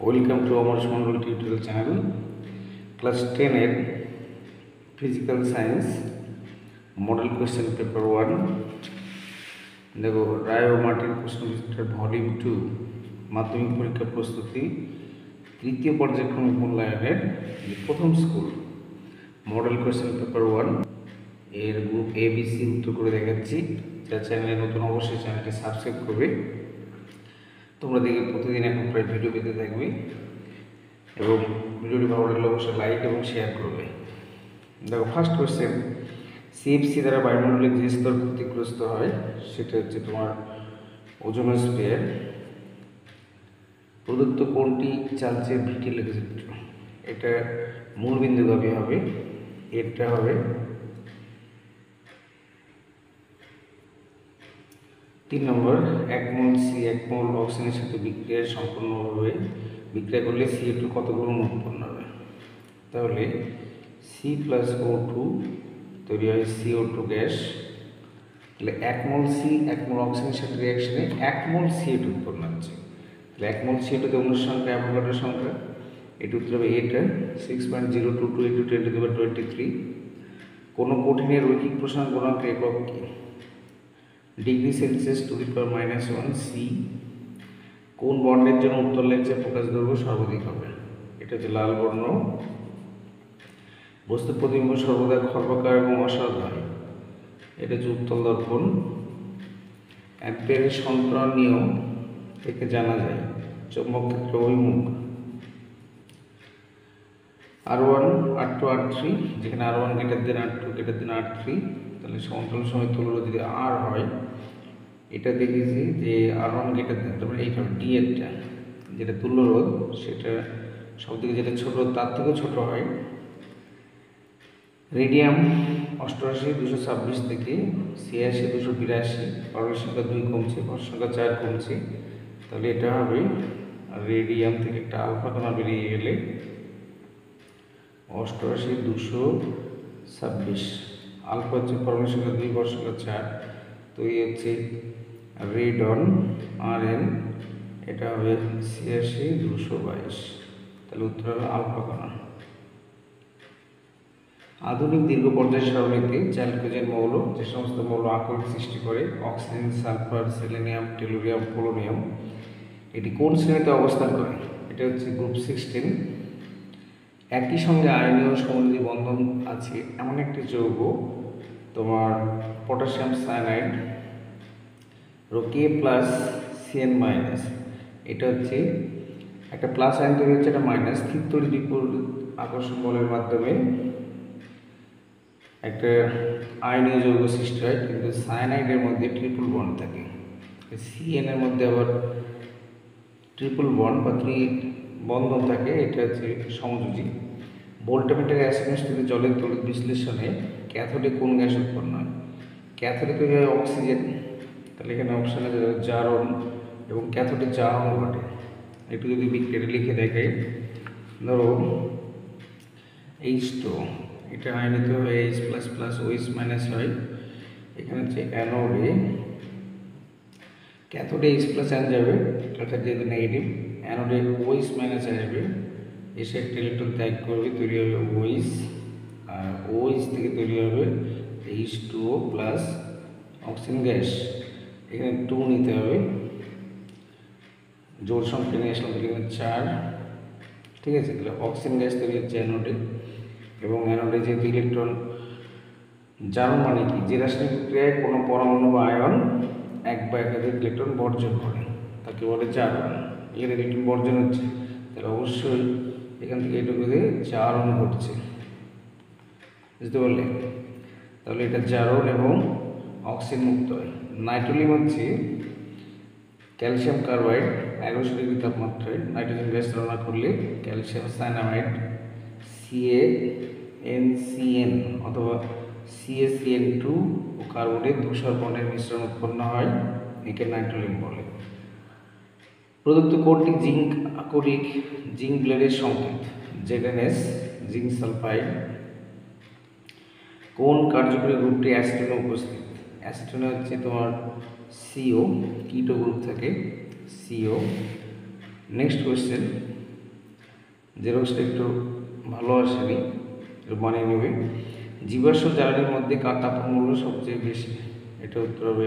Welcome to আমার Mondal tutorial channel. Class 10-এর physical science model question paper 1 দেখো, রায় ও Martin প্রশ্নবিচিত্রার volume 2 মাধ্যমিক পরীক্ষা প্রস্তুতি তৃতীয় পর্যায়ক্রমিক মূল্যায়নের প্রথম স্কুল মডেল কোয়েশ্চেন পেপার 1 এর গ্রুপ ABC উত্তর করে দেখাচ্ছি। যারা চ্যানেলে নতুন অবশ্যই চ্যানেলটি সাবস্ক্রাইব করবে। তোমরা দেখে প্রতিদিন এখন প্রায় ভিডিও পেতে থাকবে এবং ভিডিওটি ভালো লাগলে অবশ্যই লাইক এবং শেয়ার করবে। দেখো, ফার্স্ট কোয়েশ্চেন, CFC দ্বারা বায়ুমণ্ডলের যে স্তর ক্ষতিগ্রস্ত হয় সেটা হচ্ছে তোমার ওজোনোস্ফিয়ার। প্রদত্ত কোনটি চালচের ভিটি লেখচিত্র? এটা মূলবিন্দুগামী হবে, এটা হবে 3 নম্বর। 1 মোল C 1 মোল অক্সিজেনের সাথে বিক্রিয়া সম্পূর্ণভাবে বিক্রিয়া করলে CO2 কত গ্রাম উৎপন্ন হবে? তাহলে C+O2 তৈরি হয় CO2 গ্যাস। তাহলে 1 মোল C 1 মোল অক্সিজেনের সাথে রিয়াকশনে 1 মোল CO2 উৎপন্ন হচ্ছে। তাহলে 1 মোল CO2 তে অণুর সংখ্যা, অ্যাভোগাড্রোর সংখ্যা, এটা উত্তর হবে এটা 6.022 × 10⁻23। কোন কঠিনের রৈখিক প্রসারণ গুণাঙ্কের একক কি? Degree Celsius (-1 C। কোন বর্ণের জন্য উত্তল লেন্সের প্রকাশ দৈর্ঘ্য সর্বাধিক হবে? এটা হচ্ছে লাল বর্ণ। বস্তুর প্রতিবিম্ব সর্বদা খর্বাকার এবং অসাধ হয়, এটা হচ্ছে উত্তল দর্পণ। অ্যাম্পিয়ারের সন্তরণ নিয়ম থেকে জানা যায় চৌম্বক ক্ষেত্র অভিমুখ। R1 R2 R3, যেখানে R1 > R2 > R3, তাহলে সমান্তরাল সমতুল্য যদি R হয়, এটা দেখেছি যে R1 তারপরে এইটা ডি একটা যেটা তুল্য রোধ, সেটা সবথেকে যেটা ছোট তার থেকেও ছোট হয়। রেডিয়াম 88 226 থেকে 86 282, পারমাণবিক সংখ্যা 2 কমছে, ভর সংখ্যা 4 কমছে, তাহলে এটা হবে রেডিয়াম থেকে একটা আলফা কণা বেরিয়ে গেলে 88 226, আলফা হচ্ছে পারমাণবিক সংখ্যা 2, ভর সংখ্যা 4, তো এই হচ্ছে রেডন RN, এটা হবে 86 222, তাহলে উত্তর হবে আলফা কণা। আধুনিক দীর্ঘ পর্যায় সারণীতে চ্যালকোজেন মৌল যে সমস্ত মৌল আকরিক সৃষ্টি করে: oxygen, sulphur, selenium, tellurium, polonium, এটি কোন শ্রেণীতে অবস্থান করে? এটা হচ্ছে গ্রুপ 16। একই সঙ্গে আয়নীয় সমুদ্রী বন্ধন আছে এমন একটি যৌগ তোমার পটাশিয়াম সায়ানাইড K+CN-, এটা হচ্ছে একটা প্লাস আয়ন তৈরি হচ্ছে, একটা মাইনাস, স্থির তড়িৎ বিপরীত আকর্ষণ বলের মাধ্যমে একটা আয়নীয় যৌগ সৃষ্টি হয়, কিন্তু সায়ানাইডের মধ্যে ট্রিপল বন্ড থাকে, CN এর মধ্যে আবার ট্রিপল বন্ড বা বন্ধন থাকে, এটা হচ্ছে সমযোজী। ভোল্টামিটার অ্যাসিড থেকে জলের তড়িৎ বিশ্লেষণে ক্যাথোডে কোন গ্যাস উৎপন্ন হয়? ক্যাথোডে তৈরি হয় অক্সিজেন, তাহলে এখানে অপশানে জারণ এবং ক্যাথোডে জারণ ঘটে। একটু যদি বিক্রিয়াটা লিখে দেখাই, ধরো H2, এটা আয়নিত হয়ে H++ OH- হয়। এখানে হচ্ছে অ্যানোডে, ক্যাথোডে H+ আয়ন যাবে, অর্থাৎ যেহেতু নেগেটিভ, অ্যানোডে OH- আসবে, এসে একটা ইলেকট্রন ত্যাগ করবে, তৈরি হবে OH, আর OH থেকে তৈরি হবে H2O+ অক্সিজেন গ্যাস। এখানে 2 নিতে হবে, জোড় সংখ্যা নিয়ে আসলাম, এখানে 4, ঠিক আছে। তাহলে অক্সিজেন গ্যাস তৈরি হচ্ছে অ্যানোডে, এবং অ্যানোডে যেহেতু ইলেকট্রন জারণ মানে কি, যে রাসায়নিক প্রক্রিয়ায় কোনো পরমাণু বা আয়ন এক বা একাধিক ইলেকট্রন বর্জন করে তাকে বলে জারণ। এখানে ইলেকট্রন বর্জন হচ্ছে, তাহলে অবশ্যই এখান থেকে এটুকুতে জারণ ঘটছে, বুঝতে পারলে? তাহলে এটা জারণ এবং অক্সিজেন মুক্ত হয়। নাইট্রোলিয়াম হচ্ছে ক্যালসিয়াম কার্বাইড, 1100 ডিগ্রি তাপমাত্রায় নাইট্রোজেন গ্যাস ধারণা করলে ক্যালসিয়াম সায়ানামাইড CaNCN অথবা CaCN2 ও কার্বনের ধূসর বর্ণের মিশ্রণ উৎপন্ন হয়, একে নাইট্রোলিয়াম বলে। প্রদত্ত কোনটি জিঙ্ক আকরিক জিঙ্ক ব্লেডের সংকেত? ZnS, zinc sulphide. কোন কার্যকরী গ্রুপটি অ্যাসিটোনে উপস্থিত? অ্যাসিটোনে হচ্ছে তোমার CO, কিটো গ্রুপ থাকে CO। নেক্সট কোয়েশ্চেন, জেরক্সটা একটু ভালো আসেনি, একটু বানিয়ে নেবে। জীবাশ্ম জ্বালানির মধ্যে কার তাপমূল্য সবচেয়ে বেশি? এটা উত্তর হবে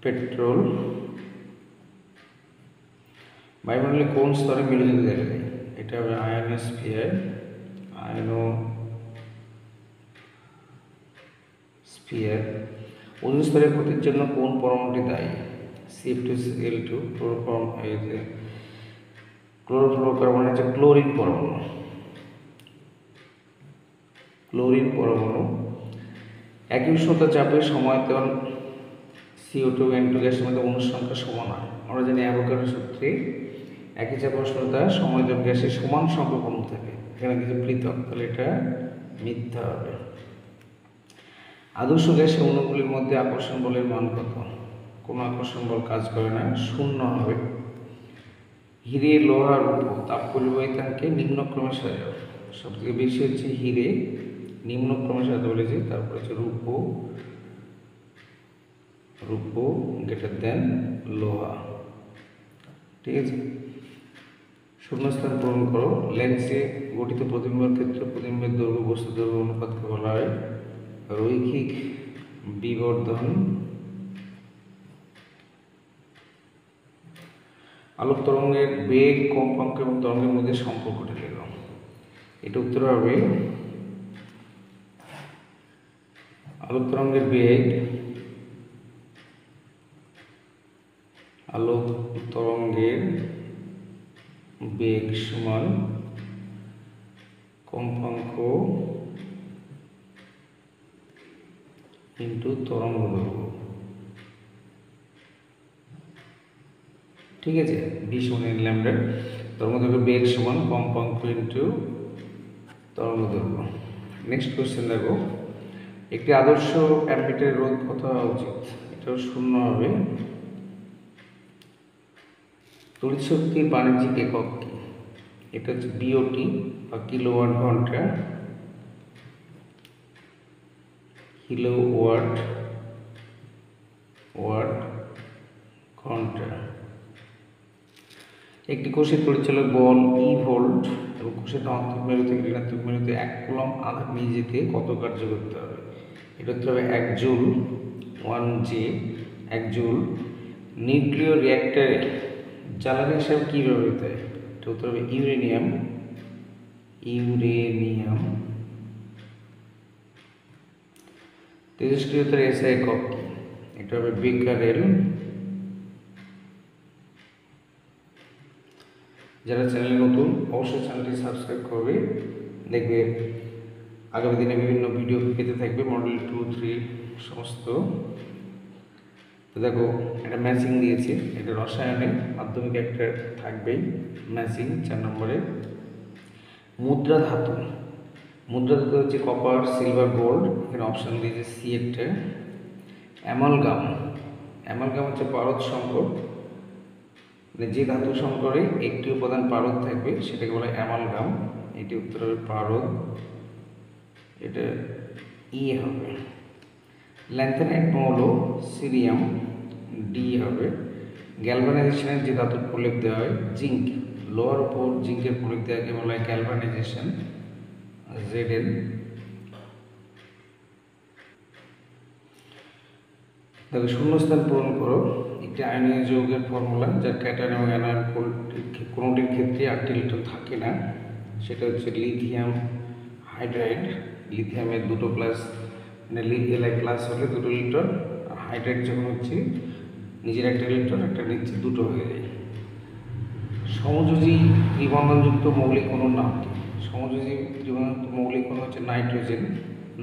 পেট্রোল। বায়ুমণ্ডলে কোন স্তরে মেরুদণ্ড দেখা যায়? এটা হবে আয়নোস্ফিয়ার। আয়নোস্ফিয়ার। ওজোন স্তরের ক্ষতির জন্য কোন পরমাণুটি দায়ী? CF2Cl2। ক্লোরোফ্লোরোকার্বন হচ্ছে ক্লোরিন পরমাণু। ক্লোরিন পরমাণু। একই উষ্ণতা চাপে সময়তল CO2 N2 গ্যাসের মধ্যে অণুর সংখ্যা সমান হয়। আমরা জানি অ্যাভোগাড্রো সূত্রে একই চাপ উষ্ণতা সময়তল গ্যাসের সমান সংখ্যক অণু থাকে, এখানে কিছু পৃথক, তাহলে এটা মিথ্যা হবে। আদর্শ গ্যাসের অণুগুলির মধ্যে আকর্ষণ বলের মান কত? কোনো আকর্ষণ বল কাজ করে না, শূন্য হবে। হিরে, লোহার উপর তাপ পরিবাহিতাকে নিম্নক্রমে সাজাও। সবথেকে বেশি হচ্ছে হিরে, নিম্নক্রমে সাজাতে বলেছে। তারপর হচ্ছে রূপো গ্রেটার দেন লোহা। ঠিক আছে, শূন্যস্থান পূরণ করো। লেন্সে গঠিত প্রতিবিম্বের ক্ষেত্রে প্রতিবিম্বের দৈর্ঘ্য বস্তু দৈর্ঘ্য অনুপাতকে বলা হয় রৈখিক বিবর্ধন। আলোক তরঙ্গের বেগ, কম্পাঙ্ক এবং তরঙ্গের মধ্যে সম্পর্কটা লেখো। এটা উত্তর হবে আলোক তরঙ্গের বেগ, আলোক তরঙ্গের বেগ সমান কম্পাঙ্ক ইন্টু তরঙ্গ দৈর্ঘ্য। ঠিক আছে, বি সমান ল্যামডা। তরঙ্গ দৈর্ঘ্য বেগ সমান কম্পাঙ্ক ইন্টু তরঙ্গ দৈর্ঘ্য। নেক্সট কোয়েশ্চেন দেখো, একটি আদর্শ অ্যাম্পিটারের রোধ কত হওয়া উচিত? এটাও শূন্য হবে। তড়িৎ শক্তির বাণিজ্যিক একক কি? এটা হচ্ছে বিওটি বা কিলোওয়াট ঘন্টা। কিলোওয়াট ঘন্টা। একটি কোষের পরিচালক বল E ভোল্ট এবং কোষের ধনাত্মক মেরু থেকে ঋণাত্মক মেরুতে 1 কুলম্ব আধান নিয়ে যেতে কত কার্য করতে হবে? এটা হতে হবে 1 জুল, 1J, 1 জুল। নিউক্লিয় রিঅ্যাক্টরে জ্বালানি হিসাবে কী ব্যবহৃত হয়? এটা হতে হবে ইউরেনিয়াম। তেজস্ক্রিয়তার SI একক কি? এটা হবে বেকারেল। যারা চ্যানেলে নতুন অবশ্যই চ্যানেলটি সাবস্ক্রাইব করবে, দেখবে আগামী দিনে বিভিন্ন ভিডিও পেতে থাকবে, মডেল 2, 3 সমস্ত। তো দেখো, এটা ম্যাচিং দিয়েছে, এটা রসায়নে মাধ্যমিক একটা থাকবেই ম্যাচিং। 4 নম্বরে মুদ্রা ধাতু হচ্ছে কপার, সিলভার, গোল্ড। এখানে অপশান দিয়েছে সি একটা। অ্যামালগাম হচ্ছে পারদ সংকর, মানে যে ধাতু সংকরে একটি উপাদান পারদ থাকবে সেটাকে বলা হয় অ্যামালগাম। এটি উত্তর হবে পারদ, এটা ই হবে। ল্যান্থেনাইট মৌল সিরিয়াম, ডি হবে। গ্যালভানাইজেশনের যে ধাতুর প্রলেপ দেওয়া হয় জিঙ্ক, লোহার উপর জিঙ্কের প্রলেপ দেওয়াকে বলা হয় গ্যালভানাইজেশন, Zn। দেখো, শূন্যস্থান পূরণ করো। একটি আয়নীয় যৌগের ফর্মুলা যার ক্যাটায়ন এবং অ্যানায়ন কোনোটির ক্ষেত্রে 8টি ইলেকট্রন থাকে না, সেটা হচ্ছে লিথিয়াম হাইড্রাইড। লিথিয়ামের 2 প্লাস, মানে Li প্লাস হলে 2 ইলেকট্রন, আর হাইড্রাইড যখন হচ্ছে নিজের 1 ইলেকট্রন, একটা নিচে 2 হয়ে যায়। সমযোজী ত্রিবন্ধনযুক্ত মৌলিক অণুর নাম কি? সমযোজী ত্রিবন্ধনযুক্ত মৌলিক অণু হচ্ছে নাইট্রোজেন।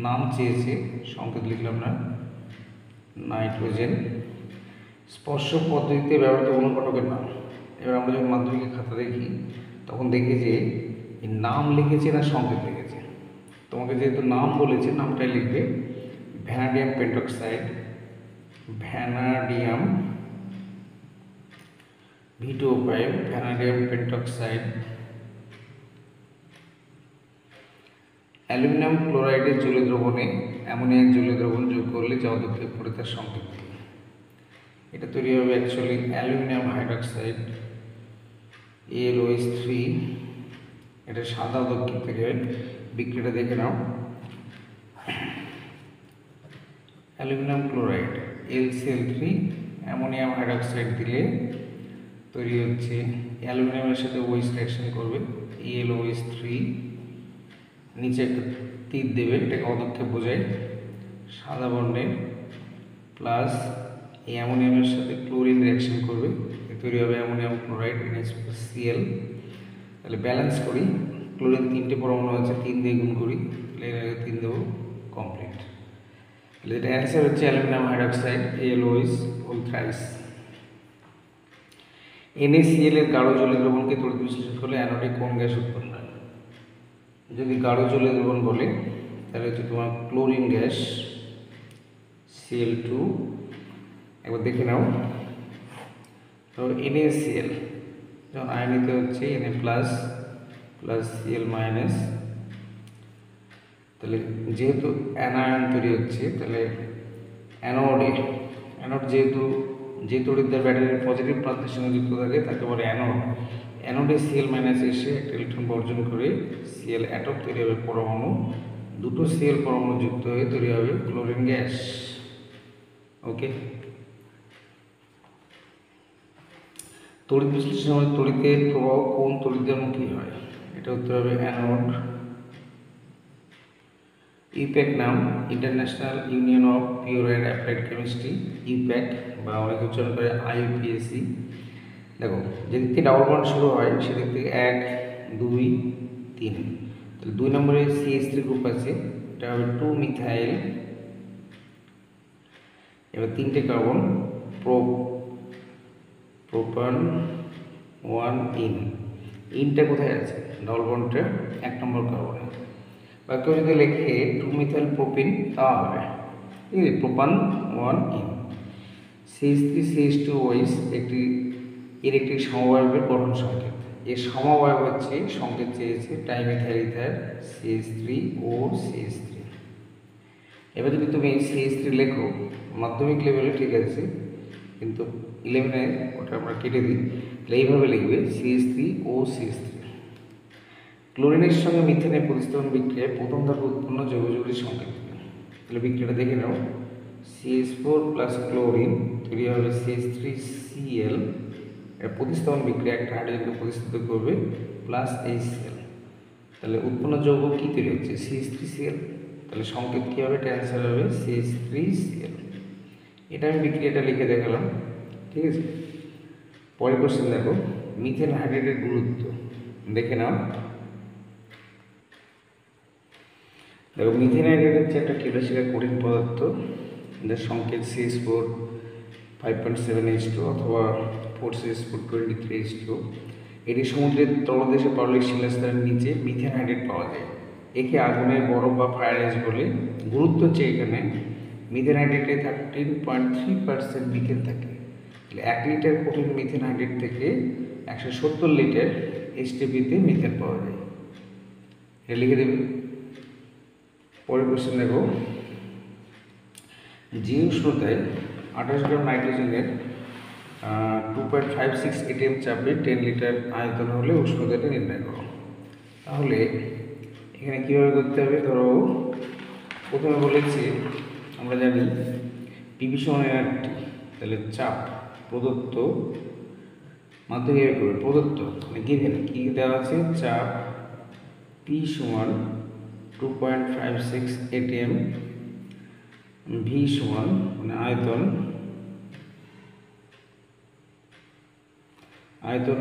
নাম চেয়েছে, সংকেত লিখলাম না, নাইট্রোজেন। স্পর্শ পদ্ধতিতে ব্যবহৃত অনুঘটকের নাম। এবার আমরা যখন মাধ্যমিকের খাতা দেখি তখন দেখি যে এই নাম লিখেছে না সংকেত লিখেছে। তোমাকে যেহেতু নাম বলেছে, নামটাই লিখবে। Vanadium pentoxide, vanadium V2O5, vanadium pentoxide. Aluminium ক্লোরাইডের জলীয় দ্রবণে অ্যামোনিয়াম জলীয় দ্রবণ যোগ করলে যা পদক্ষেপ পড়ে তার সংকেত কি? এটা তৈরি হবে অ্যাকচুয়ালি অ্যালুমিনিয়াম হাইড্রক্সাইড, AlOH3। এটা সাদা উদ্দীপক থেকে বিক্রিয়াটা দেখে নাও। Aluminium chloride LCl3 ammonium hydroxide দিলে তৈরি হচ্ছে অ্যালুমিনিয়ামের সাথে OH রিঅ্যাকশন করবে AlOH3, নিচে একটা তীর দেবে, এটাকে অদক্ষেপ বোঝায়, সাদা বর্ণের প্লাস এই অ্যামোনিয়ামের সাথে ক্লোরিন রিঅ্যাকশন করবে, তৈরি হবে অ্যামোনিয়াম ক্লোরাইড NaCl। তাহলে ব্যালেন্স করি, ক্লোরিন 3টে পরমাণু আছে, 3 দিয়ে গুণ করি, তাহলে এর আগে 3 দেবো, কমপ্লিট। তাহলে এটা অ্যান্সার হচ্ছে aluminium hydroxide AlOH whole thrice. NaCl এর গাঢ় জলীয় দ্রবণকে তড়িৎ বিশ্লেষণ করলে অ্যানোডে কোন গ্যাস উৎপন্ন হয়? যদি গাঢ় জলীয় দ্রবণ বলে তাহলে হচ্ছে তোমার ক্লোরিন গ্যাস Cl2। একবার দেখে নাও, তো NaCl যখন আয়নিত হচ্ছে Na plus plus Cl minus, তাহলে যেহেতু অ্যানায়ন তৈরি হচ্ছে তাহলে অ্যানোড যেহেতু যে তড়িৎদ্বার ব্যাটারির পজিটিভ প্রান্তের সঙ্গে যুক্ত থাকে তাকে বলে অ্যানোড। অ্যানোডে Cl মাইনাস এসে একটা ইলেকট্রন বর্জন করে Cl অ্যাটম তৈরি হবে পরমাণু, দুটো Cl পরমাণু যুক্ত হয়ে তৈরি হবে ক্লোরিন গ্যাস। ওকে, তড়িৎ বিশ্লেষণের সময় তড়িতের প্রবাহ কোন তড়িৎদ্বারমুখী হয়? এটা উত্তর হবে অ্যানোড। ইউপ্যাক নাম international union of pure and applied chemistry, IUPAC বা অনেক উচ্চারণ করে IUPAC। দেখো যেদিক থেকে ডাবল বন্ড শুরু হয় সেদিক থেকে 1 2 3, তাহলে 2 নম্বরে CH3 গ্রুপ আছে, এটা হবে 2 মিথাইল। এবার 3টে কার্বন, প্রোপান 1 ইনটা কোথায় আছে? ডাবল বন্ডটা 1 নম্বর কার্বনে। বা কেউ যদি লেখে 2 মিথাইল প্রোপিন তা হবে, ঠিক আছে, প্রোপান 1 ইন। CH3 CH2OH একটি সমবায়বের গঠন সংকেত। এর সমবায়ব হচ্ছে সংকেত চেয়েছে ডাইমিথাইল ইথার CH3O CH3। এবার যদি তুমি CH3 লেখো মাধ্যমিক লেভেলে ঠিক আছে, কিন্তু 11-এ ওটা আমরা কেটে দিই, তাহলে এইভাবে লিখবে CH3O CH3। ক্লোরিনের সঙ্গে মিথেনের প্রতিস্থাপন বিক্রিয়ায় প্রথম ধাপে উৎপন্ন যৌগজুটির সংকেত। তাহলে বিক্রিয়াটা দেখে নাও, CH4 প্লাস ক্লোরিন তৈরি হবে CH3Cl, এর প্রতিস্থাপন বিক্রিয়া একটা হাইড্রোজেনকে প্রতিস্থাপিত করবে প্লাস HCl। তাহলে উৎপন্ন যৌগ কী তৈরি হচ্ছে? CH3Cl। তাহলে সংকেত কী হবে? এটা অ্যান্সার হবে CH3Cl। এটা আমি বিক্রিয়াটা লিখে দেখালাম, ঠিক আছে। পরের কোশ্চেন দেখো, মিথেন হাইড্রেটের গুরুত্ব দেখে নাও। দেখো মিথেন হাইড্রেট হচ্ছে একটা ক্রিয়াশীল কঠিন পদার্থ, যার সংকেত CH4 5.7H2 অথবা 4CH4 23H2। এটি সমুদ্রের তলদেশে পারলিক শিলাস্তরের নিচে মিথেন হাইড্রেট পাওয়া যায়। একে আগুনের বরফ বা ফায়ার আইস বলে। গুরুত্ব হচ্ছে এখানে মিথেন হাইড্রেটে 13.3% মিথেন থাকে। তাহলে 1 লিটার কঠিন মিথেন হাইড্রেট থেকে 170 লিটার HTPতে মিথেন পাওয়া যায়। এটা লিখে দেবে। পরের কোশ্চেন দেখো, যে উষ্ণতায় 28 গ্রাম নাইট্রোজেনের 2.56 ATM চাপে 10 লিটার আয়তন হলে উষ্ণতাটা নির্ণয় করো। তাহলে এখানে কীভাবে করতে হবে? ধরো প্রথমে বলেছি আমরা জানি PV সমান nRT, তাহলে চাপ প্রদত্ত মাধ্যমে কীভাবে করবে? প্রদত্ত মানে গিভেন কী দেওয়া আছে? চাপ P সমান 2.56 ATM, V সমান মানে আয়তন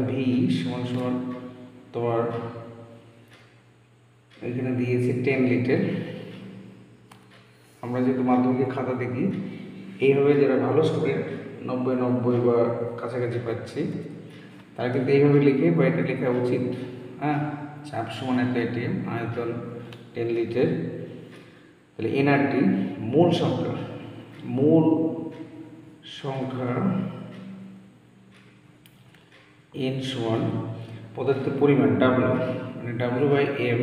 V সমান সমান তোমার এখানে দিয়েছে 10 লিটার। আমরা যেহেতু মাধ্যমিকের খাতা দেখি এইভাবে, যারা ভালো স্টুডেন্ট 90 বা কাছাকাছি পাচ্ছি তারা কিন্তু এইভাবে লিখে বা এটা লেখা উচিত। হ্যাঁ, চাপ সমান একটা ATM, আয়তন 10 লিটার। তাহলে nRT মোল সংখ্যা n সমান পদার্থের পরিমাণ W, মানে W/m।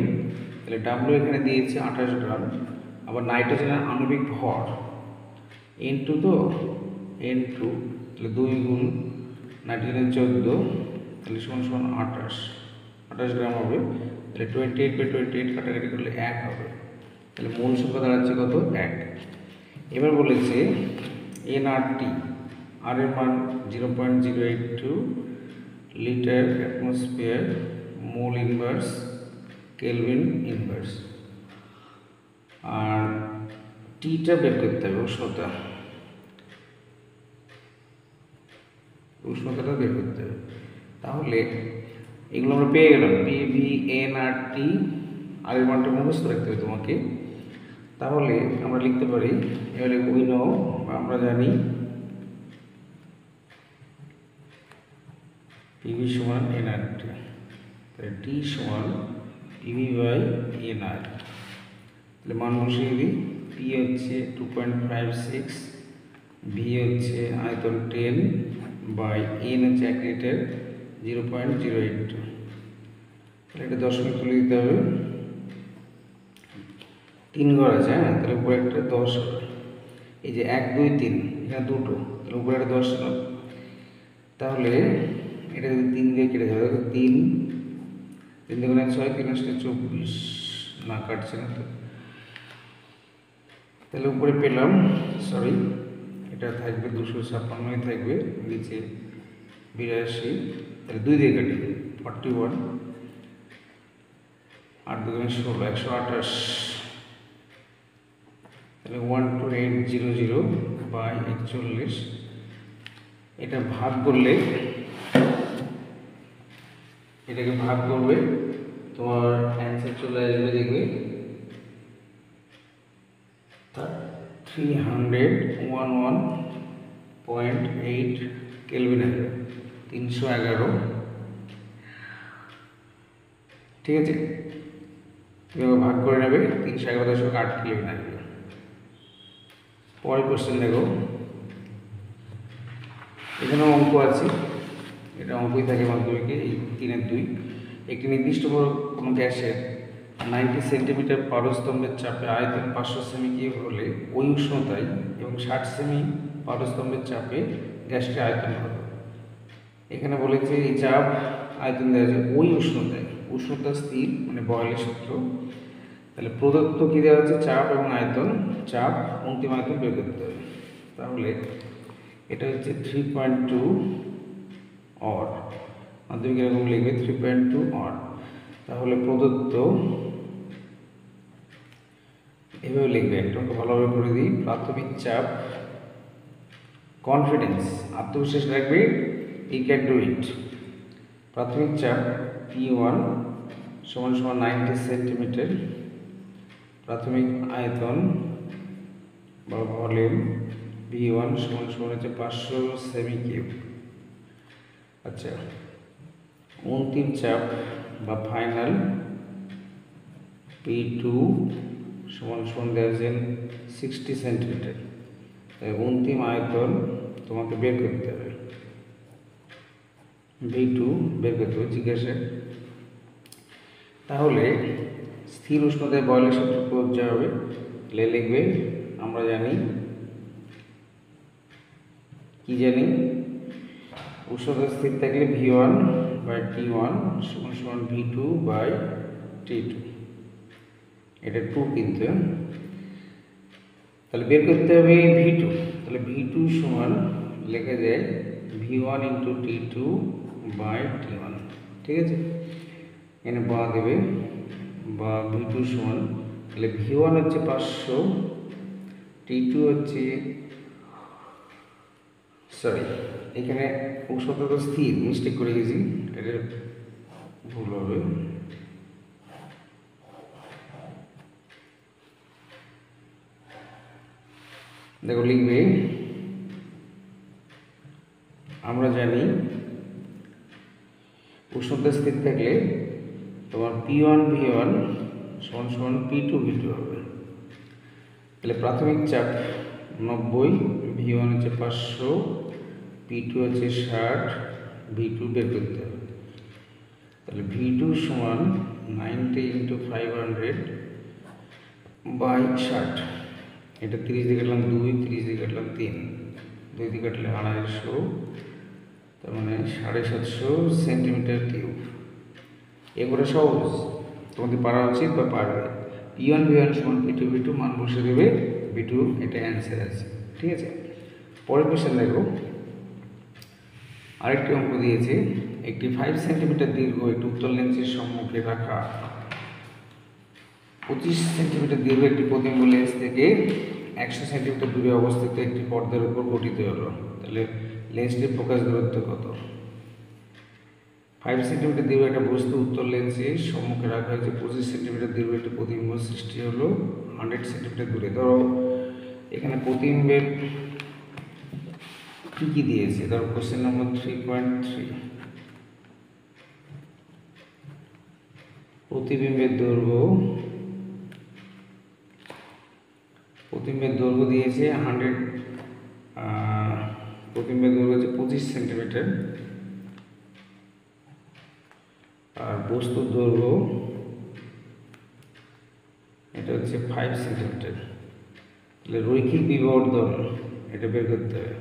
তাহলে W এখানে দিয়েছে 28 গ্রাম। আবার নাইট্রোজেনের আণবিক ভর N2, তো N2, তাহলে 2 গুণ নাইট্রোজেনের 14, তাহলে সমান 28। 28 গ্রাম হবে। তাহলে 28/28 কাটাকাটি করলে 1 হবে। তাহলে মূল সংখ্যা দাঁড়াচ্ছে কত? 1। এবার বলেছে এনআরটি, আর এর মান 0.082 litre atmosphere mole inverse kelvin inverse. আর টিটা বের করতে হবে, উষ্ণতাটা বের করতে হবে। তাহলে এগুলো আমরা পেয়ে গেলাম, পিভি, এনআরটি, আর এর মানটা মুখস্থ রাখতে হবে তোমাকে। তাহলে আমরা লিখতে পারি, এবারে উই নো, আমরা জানি পিভি সমান এনআরটি, তাহলে টি সমান পিভি বাই এনআর। তাহলে মান বসিয়ে দিই। পি হচ্ছে 2.56, ভি হচ্ছে আয়তন 10 বাই এন হচ্ছে 1 লিটার 0.082। তাহলে এটা দশমিক তুলে দিতে হবে। 3 ঘর আছে, হ্যাঁ, তাহলে উপরে একটা 10 হবে। এই যে 1 2 3 এখানে দুটো, তাহলে উপরে একটা 10 হবে। তাহলে এটা যদি 3 দিয়ে কেটে যাবে, 3 3 দুগুণে 6, 3 আসলে 24, না কাটছে না তো। তাহলে উপরে পেলাম, সরি এটা থাকবে 256 থাকবে, নিচে 82, তাহলে 2 দিয়ে কাটি 41, 8 দুগুণে 16, 128। তাহলে 12800 বাই 41। এটা ভাগ করলে, এটাকে ভাগ করবে, তোমার অ্যান্সার চলে আসবে, দেখবে 311.8 কেলভিন আসবে, 311। ঠিক আছে, এভাবে ভাগ করে নেবে, 311.8 কেলভিন আসবে। পরের কোশ্চেন দেখো, এখানেও অঙ্ক আছে, এটা অঙ্কই থাকে মাধ্যমিকে, এই 3-2। একটি নির্দিষ্ট কোনো গ্যাসের 90 সেন্টিমিটার পারস্তম্ভের চাপে আয়তন 500 সেমি কিউব হলে ওই উষ্ণতায় এবং 60 সেমি পারস্তম্ভের চাপে গ্যাসটির আয়তন হবে। এখানে বলেছে এই চাপ আয়তন দেওয়া আছে ওই উষ্ণতায়, উষ্ণতা স্থির মানে বয়লের সূত্র। তাহলে প্রদত্ত কী দেওয়া আছে? চাপ এবং আয়তন, চাপ অন্তিম আয়তন বের করতে হবে। তাহলে এটা হচ্ছে 3.2 অর, মাধ্যমিক এরকম লিখবে 3.2 অর। তাহলে প্রদত্ত, এভাবে লিখবে, একটু ভালোভাবে করে দিই। প্রাথমিক চাপ, কনফিডেন্স, আত্মবিশ্বাস রাখবে, ই ক্যান ডু ইট। প্রাথমিক চাপ P1 সমান 90 সেন্টিমিটার, প্রাথমিক আয়তন বা ভলিউম V1 সমান হচ্ছে 500 সেমি কিউব। আচ্ছা, অন্তিম চাপ বা ফাইনাল P2 সমান দেওয়া আছে 60 সেন্টিমিটার। তাই অন্তিম আয়তন তোমাকে বের করতে হবে, V2 বের করতে হবে জিজ্ঞাসা। তাহলে স্থির উষ্ণতায় বয়লের সূত্র প্রযোজ্য হবে, লিখবে, আমরা জানি, কি জানি, উষ্ণতা স্থির থাকলে V1 বাই T1 সমান V2 বাই T2। এটা 2 কিন্তু, তাহলে বের করতে হবে V2। তাহলে V2 সমান লেখা যায় V1 into T2 by T1। ঠিক আছে, এখানে বা দেবে, বা V2 সমান, তাহলে V1 হচ্ছে 500, T2 হচ্ছে, সরি এখানে উষ্ণতা তো স্থির, মিস্টেক করে গেছি, এটা ভুল হবে। দেখো লিখবে, আমরা জানি উষ্ণতা স্থির থাকলে তোমার P1 V1 সমান P2 V2 হবে। তাহলে প্রাথমিক চাপ 90, V1 হচ্ছে 500, P2 হচ্ছে 60, V2 বের করতে হবে। তাহলে V2 সমান 90 ইন্টু 500 বাই 60। এটা 30 দিয়ে কাটলাম 2, 30 দিয়ে কাটলাম 3, 2 দিয়ে কাটলে 250, তার মানে 750 সেন্টিমিটার কিউব। এগুলো সহজ, তোমাদের পারা উচিত বা পারবে। P1 সমান P2 মান বসে দেবে, B2 এটা অ্যান্সার আছে। ঠিক আছে, পরের কোশ্চেন দেখো। আরেকটি অঙ্ক দিয়েছে, একটি 5 সেন্টিমিটার দীর্ঘ একটি উত্তল লেন্সের সম্মুখে রাখা 25 সেন্টিমিটার দীর্ঘ একটি প্রতিবিম্ব লেন্স থেকে 100 সেন্টিমিটার দূরে অবস্থিত একটি পর্দার উপর গঠিত হলো। তাহলে লেন্সটির ফোকাস দূরত্ব কত? 5 সেন্টিমিটার দীর্ঘ একটা বস্তু উত্তল লেন্সের সম্মুখে রাখা হয়েছে, 25 সেন্টিমিটার দীর্ঘ একটি প্রতিবিম্ব সৃষ্টি হলো 100 সেন্টিমিটার দূরে। ধরো এখানে প্রতিবিম্বের কী দিয়েছে, ধরো কোশ্চেন নম্বর 3.3, প্রতিবিম্বের দৈর্ঘ্য দিয়েছে 100, প্রতিবিম্বের দৈর্ঘ্য হচ্ছে 25 সেন্টিমিটার, আর বস্তুর দৈর্ঘ্য এটা হচ্ছে 5 সেন্টিমিটার। তাহলে রৈখিক বিবর্ধন এটা বের করতে হবে।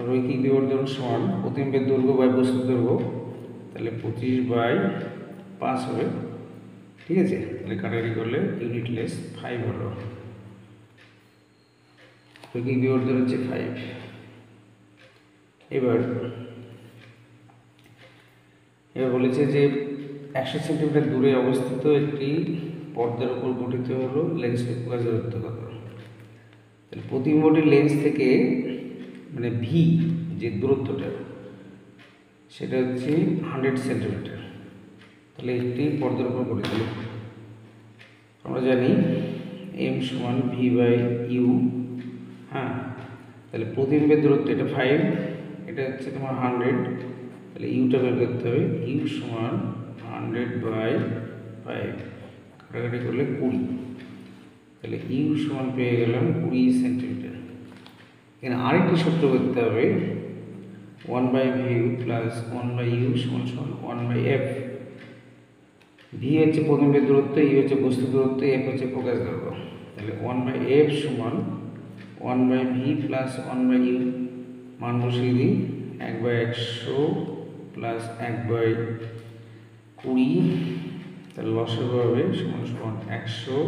রৈখিক বিবর্ধন সমান প্রতিবিম্বের দৈর্ঘ্য বাই বস্তুর দৈর্ঘ্য, তাহলে 25/5 হবে। ঠিক আছে, তাহলে কাটাকাটি করলে ইউনিটলেস 5 হলো। রৈখিক বিবর্ধন হচ্ছে 5। এবার বলেছে যে 100 সেন্টিমিটার দূরে অবস্থিত একটি পর্দার উপর গঠিত হলো লেন্সের ফোকাস দূরত্ব কত? তাহলে প্রতিবিম্বটির লেন্স থেকে মানে ভি যে দূরত্বটা সেটা হচ্ছে 100 সেন্টিমিটার। তাহলে একটি পর্দার উপর গঠিত, আমরা জানি এম সমান V/U। হ্যাঁ, তাহলে প্রতিবিম্বের দূরত্ব এটা 5, এটা হচ্ছে তোমার 100, তাহলে ইউটা বের করতে হবে। ইউ সমান 100/5, কাটাকাটি করলে 20, তাহলে ইউ সমান পেয়ে গেলাম 20 সেন্টিমিটার। এখানে আরেকটি সূত্র করতে হবে, 1/VU প্লাস 1/U সমান 1/F। ভি হচ্ছে প্রতিবিম্বের দূরত্ব, ইউ হচ্ছে বস্তু দূরত্ব, এফ হচ্ছে ফোকাস দৈর্ঘ্য। তাহলে 1/F সমান 1/V প্লাস 1/U, মান বসিয়ে দিই 1/100 প্লাস 1/20, তাহলে লসাগু হবে সমান 100,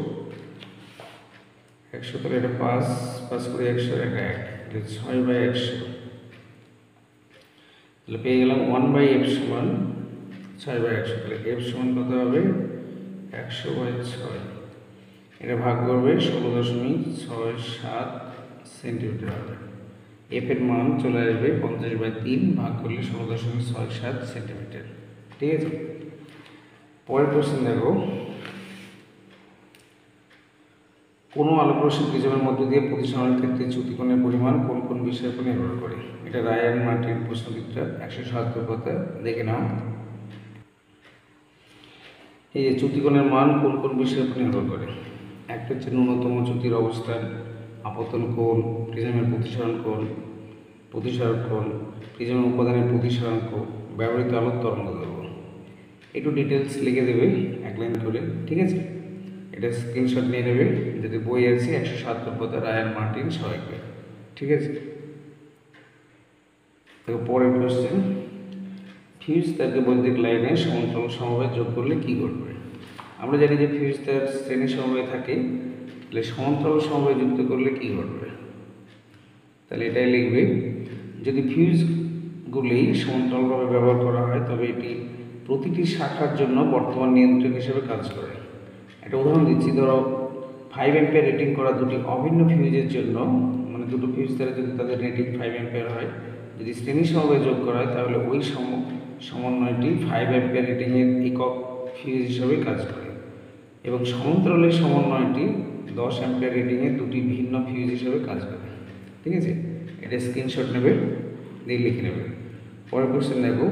তাহলে এটা 5 করে 100 1, 6/100। তাহলে পেয়ে গেলাম 1/F সমান 6/100। তাহলে F সমান কত হবে? 100/6। এটা ভাগ করবে 16.67 সেন্টিমিটার হবে। এফ এর মান চলে আসবে 50/3, ভাগ করলে 16.67 সেন্টিমিটার। ঠিক আছে, পরের কোশ্চেন দেখো। কোনো আলোক রশ্মি প্রিজমের মধ্য দিয়ে প্রতিসরণের ক্ষেত্রে চ্যুতিকোণের পরিমাণ কোন কোন বিষয়ের উপর নির্ভর করে? এটা রায়ান মার্টিন প্রশ্নবিদটা 177 পাতা, দেখে নাও। এই যে চ্যুতিকোণের মান কোন কোন বিষয়ের উপর নির্ভর করে? একটা হচ্ছে ন্যূনতম চ্যুতির অবস্থান, আপতন কোণ, প্রিজমের প্রতিসরণ কোণ, প্রিজমের উপাদানের প্রতিসরণ কোণ, ব্যবহৃত আলোর তরঙ্গদৈর্ঘ্য। একটু ডিটেলস লিখে দেবে 1 লাইন করে। ঠিক আছে, এটা স্ক্রিনশট নিয়ে নেবে, যদি বই আছে 177 পাতা, রায়ান মার্টিন সহায়ক। ঠিক আছে, দেখো পরের কোশ্চেন। ফিউজ তারকে বৈদ্যুতিক লাইনে সমান্তরাল সমবায় যোগ করলে কি ঘটবে? আমরা জানি যে ফিউজ তার শ্রেণী সমবায় থাকে, তাহলে সমান্তরাল সমবায় যুক্ত করলে কি ঘটবে? তাহলে এটাই লিখবে, যদি ফিউজগুলি সমান্তরালভাবে ব্যবহার করা হয় তবে এটি প্রতিটি শাখার জন্য বর্তমান নিয়ন্ত্রক হিসেবে কাজ করে। একটা উদাহরণ দিচ্ছি, ধরো 5 অ্যাম্পিয়ার রেটিং করা দুটি অভিন্ন ফিউজের জন্য, মানে দুটো ফিউজ দ্বারা যদি তাদের রেটিং 5 অ্যাম্পিয়ার হয়, যদি শ্রেণী সমবায় যোগ করা হয় তাহলে ওই সমন্বয়টি 5 অ্যাম্পিয়ার রেটিংয়ের একক ফিউজ হিসেবে কাজ করে, এবং সমান্তরালের সমন্বয়টি 10 অ্যাম্পিয়ার রেটিংয়ের দুটি ভিন্ন ফিউজ হিসেবে কাজ করে। ঠিক আছে, এটা স্ক্রিনশট নেবে, দিয়ে লিখে নেবে। পরের কোশ্চেন দেখো।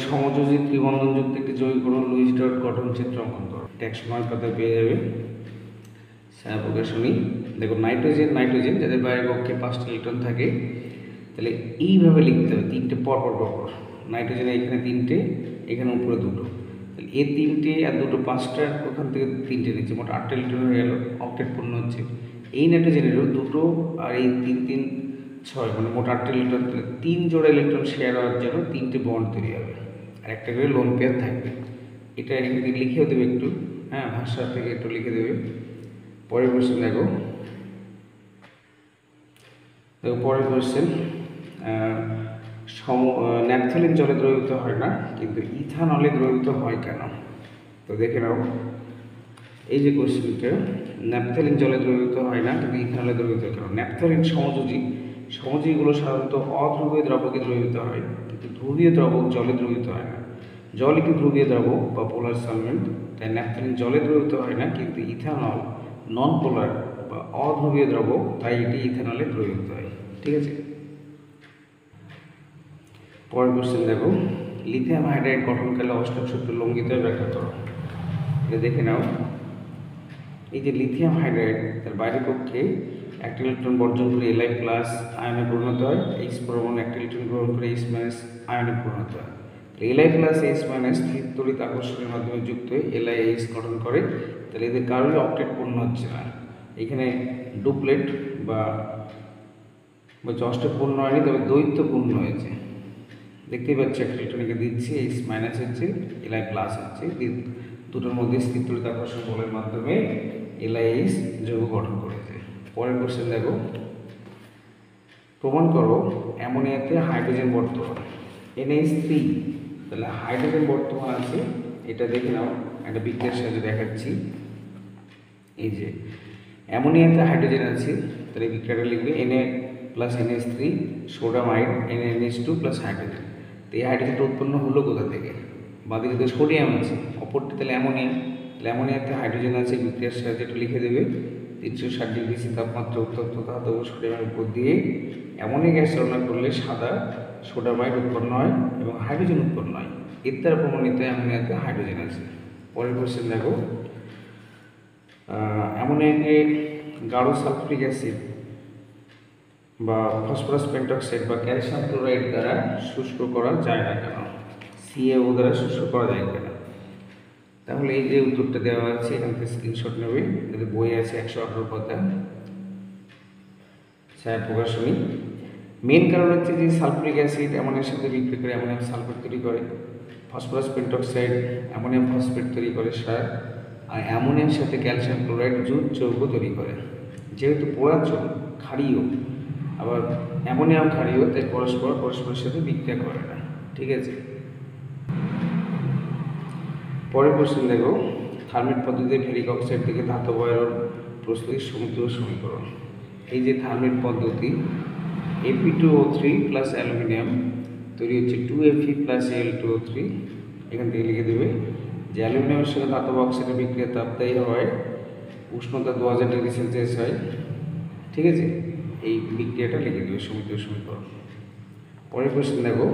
সমযোজী ত্রিবন্ধনযুক্ত একটি যৌগিক লুইস ডট গঠন চিত্র অঙ্কন করো। এটা 109 পাতায় পেয়ে যাবে, ছায়া প্রকাশনী। দেখো নাইট্রোজেন যাদের বাইরে কক্ষে 5টা ইলেকট্রন থাকে, তাহলে এইভাবে লিখতে হবে, 3টে পরপর। নাইট্রোজেনে এখানে 3টে, এখানে উপরে 2টো, তাহলে এ 3টে আর 2টো 5টা, ওখান থেকে 3টে নিচ্ছে, মোট 8টা ইলেকট্রন হয়ে গেল, অক্টেট পূর্ণ হচ্ছে। এই নাইট্রোজেনেরও দুটো আর এই 3 3 6 মানে মোট 8টা ইলেকট্রন, 3 জোড়া ইলেকট্রন শেয়ার হওয়ার জন্য 3টে বন্ড তৈরি হবে আর একটা করে লোন পেয়ার থাকবে। এটা এখানে লিখেও দেবে একটু, হ্যাঁ, ভাষা থেকে একটু লিখে দেবে। পরের কোশ্চেন দেখো, পরের কোশ্চেন, ন্যাপথলিন জলে দ্রবীভূত হয় না কিন্তু ইথানলে দ্রবীভূত হয় কেন? তো দেখে নাও এই যে কোশ্চেনটা, ন্যাপথলিন জলে দ্রবীভূত হয় না কিন্তু ইথানলে দ্রবীভূত হয় কেন? ন্যাপথলিন সমযোজীগুলো সাধারণত অধ্রুবীয় দ্রবকে দ্রবীভূত হয় কিন্তু ধ্রুবীয় দ্রবক জলে দ্রবীভূত হয় না। জল একটি ধ্রুবীয় দ্রবক বা পোলার সলভেন্ট, তাই ন্যাপথলিন জলে দ্রবীভূত হয় না, কিন্তু ইথানল নন পোলার বা অধ্রুবীয় দ্রবক, তাই এটি ইথানলে দ্রবীভূত হয়। ঠিক আছে, পরের কোশ্চেন দেখো, লিথিয়াম হাইড্রাইড গঠনকালে অষ্টক সূত্র লঙ্ঘিত ব্যাখ্যা করো। এটা দেখে নাও, এই যে লিথিয়াম হাইড্রাইড তার বাইরের পক্ষে একটা ইলেকট্রন বর্জন করে Li প্লাস আয়নে পরিণত হয়, H পরমাণু একটা ইলেকট্রন গ্রহণ করে H মাইনাস আয়নে পরিণত হয়। Li প্লাস H মাইনাস স্থির তড়িৎ আকর্ষণের মাধ্যমে যুক্ত হয়ে LiH গঠন করে, তাহলে এদের কারোরই অক্টেট পূর্ণ হচ্ছে না। এখানে ডুপ্লেট বা অষ্টক পূর্ণ হয়নি, তবে দ্বৈত পূর্ণ হয়েছে। দেখতেই পাচ্ছি একটা ইলেকট্রনকে দিচ্ছি, H মাইনাস হচ্ছে, Li প্লাস হচ্ছে, দুটোর মধ্যে স্থির তড়িৎ আকর্ষণ বলের মাধ্যমে LiH যৌগ গঠন করেছে। পরের কোশ্চেন দেখো, প্রমাণ করো অ্যামোনিয়াতে হাইড্রোজেন বর্তমান NH3, তাহলে হাইড্রোজেন বর্তমান আছে, এটা দেখে নাও, একটা বিক্রিয়ার সাহায্যে দেখাচ্ছি। এই যে অ্যামোনিয়াতে হাইড্রোজেন আছে, তাহলে বিক্রিয়াটা লিখবে Na plus NH3 সোডিয়ামাইড NaNH2 plus hydrogen. তো এই হাইড্রোজেনটা উৎপন্ন হলো কোথা থেকে? বাঁদিকে তো সোডিয়াম আছে, অপরটি তাহলে অ্যামোনিয়া, তাহলে অ্যামোনিয়াতে হাইড্রোজেন আছে, বিক্রিয়ার সাহায্যে একটু লিখে দেবে। 360 ডিগ্রি সি তাপমাত্রা উত্তপ্ত ধাতব সোডিয়ামের উপর দিয়ে অ্যামোনিয়া গ্যাস চালনা করলে সাদা সোডিয়ামাইড উৎপন্ন হয় এবং হাইড্রোজেন উৎপন্ন হয়। এর দ্বারা প্রমাণিত অ্যামোনিয়াতে হাইড্রোজেন আছে। পরের কোশ্চেন দেখো, অ্যামোনিয়াকে গাঢ় সালফিউরিক অ্যাসিড বা ফসফরাস পেন্টক্সাইড বা ক্যালসিয়াম ক্লোরাইড দ্বারা শুষ্ক করা যায় না কেন? CaO দ্বারা শুষ্ক করা যায় কেন? তাহলে এই যে উত্তরটা দেওয়া আছে, এখান থেকে স্ক্রিনশট নেবে, এদের বই আছে 118 পাতা, ছায়া প্রকাশনী। মেন কারণ হচ্ছে যে সালফিউরিক অ্যাসিড অ্যামোনিয়ার সাথে বিক্রিয়া করে অ্যামোনিয়াম সালফেট তৈরি করে, ফসফরাস পেন্টক্সাইড অ্যামোনিয়াম ফসফেট তৈরি করে সার, আর অ্যামোনিয়ার সাথে ক্যালসিয়াম ক্লোরাইড জুট যৌগ তৈরি করে। যেহেতু পোড়াচল ক্ষারীয়, আবার অ্যামোনিয়াম ক্ষারীয়, তাই পরস্পরের সাথে বিক্রিয়া করে না। ঠিক আছে, পরের কোশ্চেন দেখো, থার্মিট পদ্ধতিতে ফেরিক অক্সাইড থেকে ধাতব আয়রন প্রস্তুতির সমীকরণ সমীকরণ। এই যে থার্মিট পদ্ধতি, Fe2O3 প্লাস অ্যালুমিনিয়াম তৈরি হচ্ছে 2Fe প্লাস Al2O3। এখান থেকে লিখে দেবে যে অ্যালুমিনিয়ামের সাথে ধাতব অক্সাইডের বিক্রিয়া তাপদায়ী হয়, উষ্ণতা 2000 ডিগ্রি সেলসিয়াস হয়। ঠিক আছে, এই বিক্রিয়াটা লিখে দেবে সমীকরণ। পরের কোশ্চেন দেখো,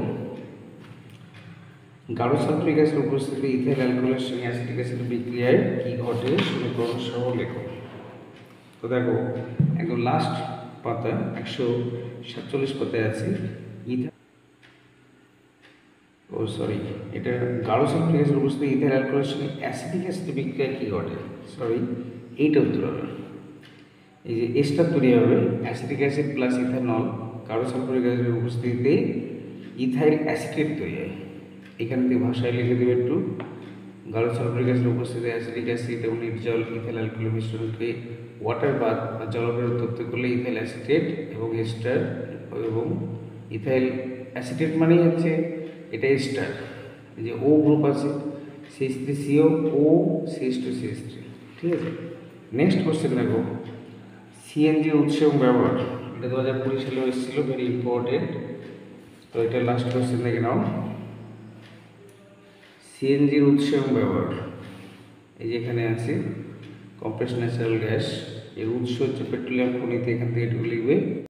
গাঢ় সালফিউরিক অ্যাসিড উপস্থিতি ইথাইল অ্যালকোহলের সঙ্গে অ্যাসিটিক অ্যাসিড বিক্রিয়ায় কী ঘটে সমীকরণ সহ লেখো। তো দেখো একদম লাস্ট পাতা 147 পাতায় আছে, এটা গাঢ় সালফিউরিক অ্যাসিড উপস্থিতি ইথাইল অ্যালকোহলের সঙ্গে অ্যাসিটিক অ্যাসিড বিক্রিয়ায় কী ঘটে, এইটা উত্তর হবে। এই যে এস্টার তৈরি হবে, অ্যাসিটিক অ্যাসিড প্লাস ইথানল গাঢ় সালফিউরিক অ্যাসিডের উপস্থিতিতে ইথাইল অ্যাসিটেট তৈরি হয়। এখান থেকে ভাষায় লিখে দেবে একটু, গাঢ় সালফিউরিক অ্যাসিডের উপস্থিতিতে অ্যাসিটিক অ্যাসিড এবং নির্জল ইথাইল অ্যালকোহলের মিশ্রণকে ওয়াটার বাথ বা জলবায়ু উত্তপ্ত করলে ইথাইল অ্যাসিটেট এবং এস্টার, এবং ইথাইল অ্যাসিটেট মানেই হচ্ছে এটা এস্টার। এই যে ও গ্রুপ আছে, CH3CO, O CH2CH3। ঠিক আছে, নেক্সট কোশ্চেন দেখো, সিএনজির উৎস এবং ব্যবহার। এটা 2020 সালে এসেছিল, ভেরি ইম্পর্টেন্ট। তো এটা লাস্ট কোশ্চেন দেখে নাও, সিএনজির উৎস এবং ব্যবহার। এই যে এখানে আছে কম্প্রেসড ন্যাচারাল গ্যাস, এর উৎস হচ্ছে পেট্রোলিয়াম খনিতে, এখান থেকে এটুকু লিখবে।